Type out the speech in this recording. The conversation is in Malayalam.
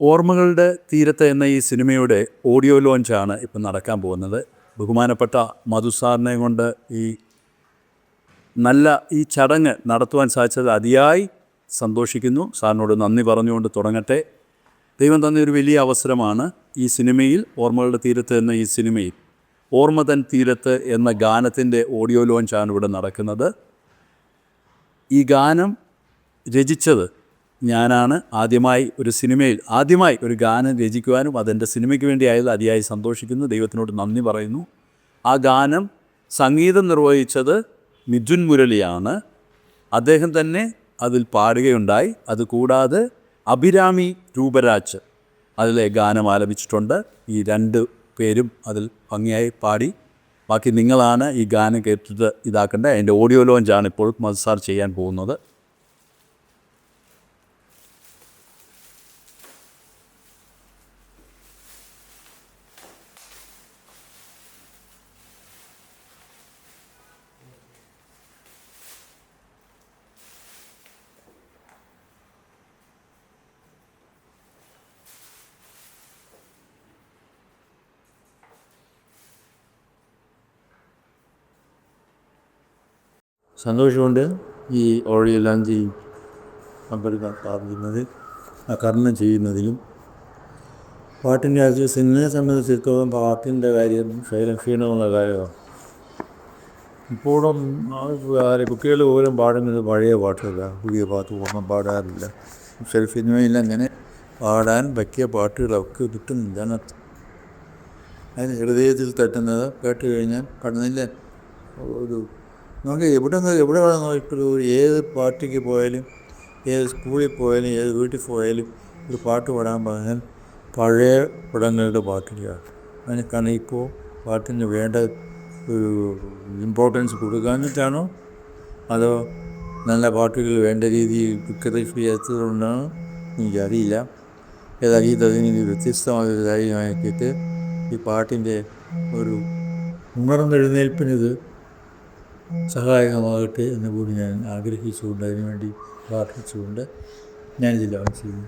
ഓർമ്മകളുടെ തീരത്ത് എന്ന ഈ സിനിമയുടെ ഓഡിയോ ലോഞ്ചാണ് ഇപ്പം നടക്കാൻ പോകുന്നത്. ബഹുമാനപ്പെട്ട മധു സാറിനെ കൊണ്ട് ഈ ചടങ്ങ് നടത്തുവാൻ സാധിച്ചത് അതിയായി സന്തോഷിക്കുന്നു. സാറിനോട് നന്ദി പറഞ്ഞുകൊണ്ട് തുടങ്ങട്ടെ. ദൈവം തന്നൊരു വലിയ അവസരമാണ്. ഈ സിനിമയിൽ, ഓർമ്മകളുടെ തീരത്ത് എന്ന ഈ സിനിമയിൽ, ഓർമ്മ തൻ തീരത്ത് എന്ന ഗാനത്തിൻ്റെ ഓഡിയോ ലോഞ്ചാണ് ഇവിടെ നടക്കുന്നത്. ഈ ഗാനം രചിച്ചത് ഞാനാണ്. ആദ്യമായി ഒരു ഗാനം രചിക്കുവാനും അതെൻ്റെ സിനിമയ്ക്ക് വേണ്ടി ആയത് അതിയായി സന്തോഷിക്കുന്നു. ദൈവത്തിനോട് നന്ദി പറയുന്നു. ആ ഗാനം സംഗീതം നിർവഹിച്ചത് മിഥുൻ മുരളിയാണ്. അദ്ദേഹം തന്നെ അതിൽ പാടുകയുണ്ടായി. അതുകൂടാതെ അഭിരാമി രൂപരാജ് അതിലെ ഗാനം ആലപിച്ചിട്ടുണ്ട്. ഈ രണ്ട് പേരും അതിൽ ഭംഗിയായി പാടി. ബാക്കി നിങ്ങളാണ് ഈ ഗാനം കേട്ടിട്ട് ഇതാക്കേണ്ടത്. അതിൻ്റെ ഓഡിയോ ലോഞ്ചാണ് ഇപ്പോൾ മധു സാർ ചെയ്യാൻ പോകുന്നത്. സന്തോഷമുണ്ട് ഈ ഓഡിയോ ലോഞ്ച് കർണം ചെയ്യുന്നതിലും. പാട്ടിൻ്റെ സിനിമയെ സംബന്ധിച്ചിടത്തോളം പാട്ടിൻ്റെ കാര്യം ക്ഷീണമുള്ള കാര്യമാണ്. ഇപ്പോഴും കുട്ടികൾ പോലും പാടുന്നത് പഴയ പാട്ടുകളല്ല, പുതിയ പാട്ട് ഒന്നും പാടാറില്ല. പക്ഷേ സിനിമയിൽ അങ്ങനെ പാടാൻ പറ്റിയ പാട്ടുകളൊക്കെ കിട്ടുന്നില്ല. അതിന് ഹൃദയത്തിൽ തട്ടുന്നത് കേട്ട് കഴിഞ്ഞാൽ കടന്നില്ല. നമുക്ക് എവിടെ നോക്കിയാലും ഏത് പാർട്ടിക്ക് പോയാലും, ഏത് സ്കൂളിൽ പോയാലും, ഏത് വീട്ടിൽ പോയാലും ഒരു പാട്ട് പാടാൻ പറഞ്ഞാൽ പഴയ പടങ്ങളുടെ പാട്ടുകളാണ്. അതിനൊക്കെയാണ് ഇപ്പോൾ പാട്ടിന് വേണ്ട ഒരു ഇമ്പോർട്ടൻസ് കൊടുക്കാഞ്ഞിട്ടാണോ അതോ നല്ല പാട്ടുകൾ വേണ്ട രീതിയിൽ പിക്ചറൈസ് ചെയ്യാത്തതുകൊണ്ടാണോ എനിക്കറിയില്ല. ഏതായാലും അതിന് വ്യത്യസ്തമായൊരു കാര്യമാക്കിയിട്ട് ഈ പാട്ടിൻ്റെ ഒരു ഉണർന്നെഴുന്നേൽപ്പിനിത് സഹായകമാകട്ടെ എന്ന് കൂടി ഞാൻ ആഗ്രഹിച്ചുകൊണ്ട്, അതിനുവേണ്ടി പ്രാർത്ഥിച്ചുകൊണ്ട് ഞാനിതിൽ ചെയ്യുന്നു.